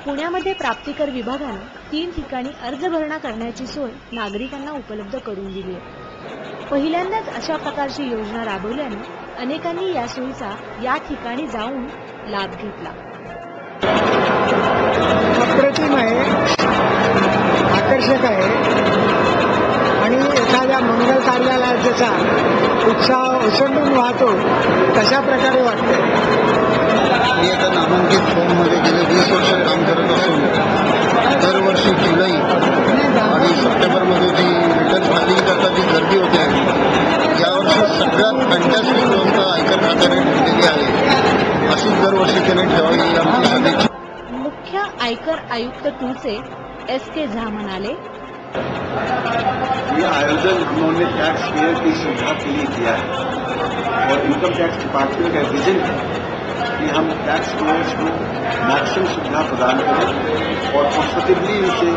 पुण्यामध्ये प्राप्तिकर विभागानं 3 ठिकाणी अर्ज भरणा करण्याची सोय नागरिकांना उपलब्ध करून दिली आहे। पहिल्यांदाच अशा प्रकारची योजना राबवल्यानं अनेकांनी या सोयीचा या ठिकाणी जाऊन लाभ घेतला। अप्रतिम आहे, आकर्षक आहे आणि एखाद्या मंगल कार्याला जसा उत्साह ओसंडून वाहतो तशा प्रकारे वाटते। मी आता नामांकित फॉर्ममध्ये गेले 20 वर्ष काम करत असून दरवर्षी जुलै आणि सप्टेंबरमध्ये जी रिटर्न फायलिंग करता जी गर्दी होते आहे, यावर्षी सगळ्यात फॅन्टॅस्टिक व्यवस्था आयकर खात्याने ठेवलेली आहे। अशीच दरवर्षी त्याने ठेवावी ही आमची सदिच्छा। मुख्य आयकर आयुक्त टूचे SK झा म्हणाले, ये आयोजन उन्होंने टैक्स पेयर की सुविधा के लिए किया है और इनकम टैक्स डिपार्टमेंट का विजन है कि हम टैक्स पेयर्स को मैक्सिमम सुविधा प्रदान करें और पॉजिटिवली उसे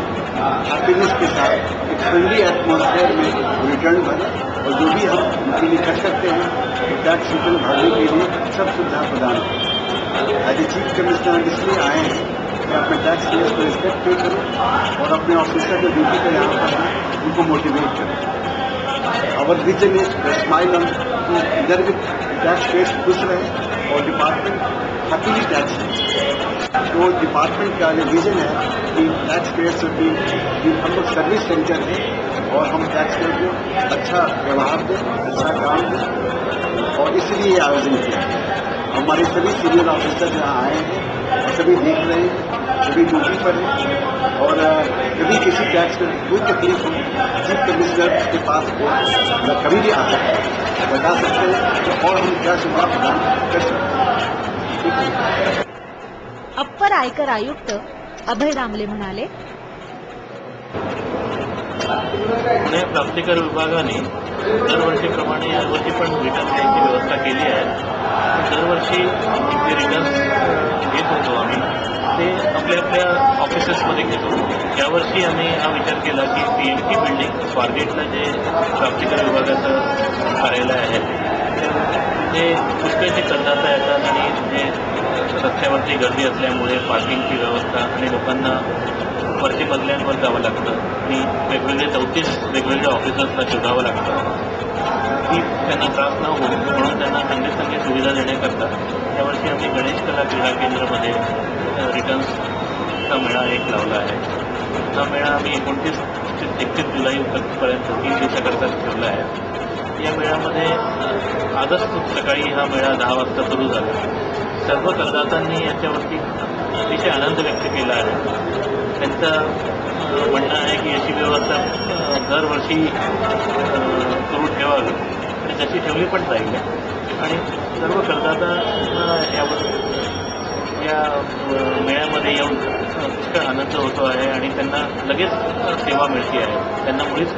हैप्पीनेस के साथ एक फ्रेंडली एटमॉस्फेयर में रिटर्न भरें और जो भी हम उनके लिए कर सकते हैं तो टैक्स रिटर्न भरने के लिए सब सुविधा प्रदान करें। एज ए चीफ कमिश्नर इसलिए आए हैं कि अपने टैक्स पेयर्स को रिस्पेक्ट पे करें और अपने ऑफिसर जो ड्यूटी पर यहाँ पर हैं उनको मोटिवेट करें। आवर विजन इज स्माइल ऑन इधर भी टैक्स पेयर्स खुश रहे और डिपार्टमेंट हैप्पीली टैक्स तो डिपार्टमेंट का ये विजन है कि टैक्स पेयर्स की हम लोग सर्विस सेंटर हैं और हम टैक्स पेयर को अच्छा व्यवहार दें, अच्छा काम दें और इसलिए ये आयोजन किया है। हमारे सभी सीनियर ऑफिसर यहाँ आए हैं, सभी देख रहे हैं, सभी ड्यूटी पर हैं और कभी किसी टैक्स में कोई तकलीफ हो चीफ कमिश्नर के पास हो कभी भी आ सकते हैं, बता सकते हैं और हम क्या सुविधा प्रदान कर सकते हैं। अप्पर आयकर आयुक्त अभय दामले म्हणाले, पुणे प्राप्तिकर विभागाने दरवर्षीप्रमाणे यावर्षी पण रिटर्न द्यायची व्यवस्था केली आहे। दरवर्षी जे रिटर्न्स घेत होतो आम्ही ते आपल्या आपल्या ऑफिसेसमध्ये घेतो। यावर्षी आम्ही हा विचार केला की PMT बिल्डिंग स्वारगेटला जे प्राप्तिकर विभागाचं कार्यालय आहे ते पुष्कळचे करदाता येतात आणि जे रस्त्यावरती गर्दी असल्यामुळे पार्किंगची व्यवस्था आणि लोकांना वरती मजल्यांवर जावं लागतं आणि वेगवेगळे 34 वेगवेगळ्या ऑफिसर्सला शोधावं लागतं की त्यांना त्रास न हो म्हणून त्यांना चांगली सुविधा देण्याकरता यावर्षी आम्ही गणेश कला क्रीडा केंद्रामध्ये रिटर्न्सचा मेळा एक लावला आहे। हा मेळा आम्ही 29 ते 31 जुलैपर्यंत 3 दिवसाकरता ठेवला आहे। या मेळ्यामध्ये आजच सकाळी हा मेळा 10 वाजता सुरू झाला। सर्व करदात्यांनी याच्यावरती अतिशय आनंद व्यक्त केला आहे। त्यांचं म्हणणं आहे की याची व्यवस्था दरवर्षी सुरू ठेवावी आणि तशी ठेवली पण जाईल आणि सर्व करदात्यांना या मेळ्यामध्ये येऊन पुष्कळ आनंद होतो आहे आणि त्यांना लगेच सेवा मिळते आहे। त्यांना मुळीच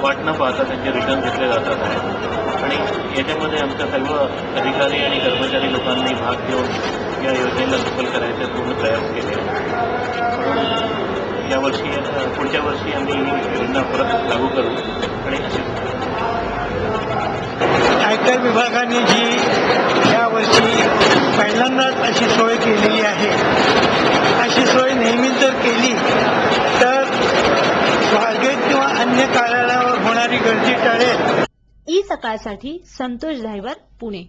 वाट न पाहता त्यांचे रिटर्न घेतले जातात आहे आणि याच्यामध्ये आमच्या सर्व अधिकारी आणि कर्मचारी लोकांनी भाग घेऊन या योजनेला सफल करायचे पूर्ण प्रयास केले आहे। यावर्षी पुढच्या वर्षी आम्ही ही योजना परत लागू करू आणि अशी आयकर विभागाने जी यावर्षी पहिल्यांदाच अशी सोय केलेली आहे, अशी सोय नेहमी जर केली तर स्वारगेट किंवा अन्य कार्यालयावर होणारी गर्दी टळेल। ई सकाळसाठी संतोष धायवर, पुणे।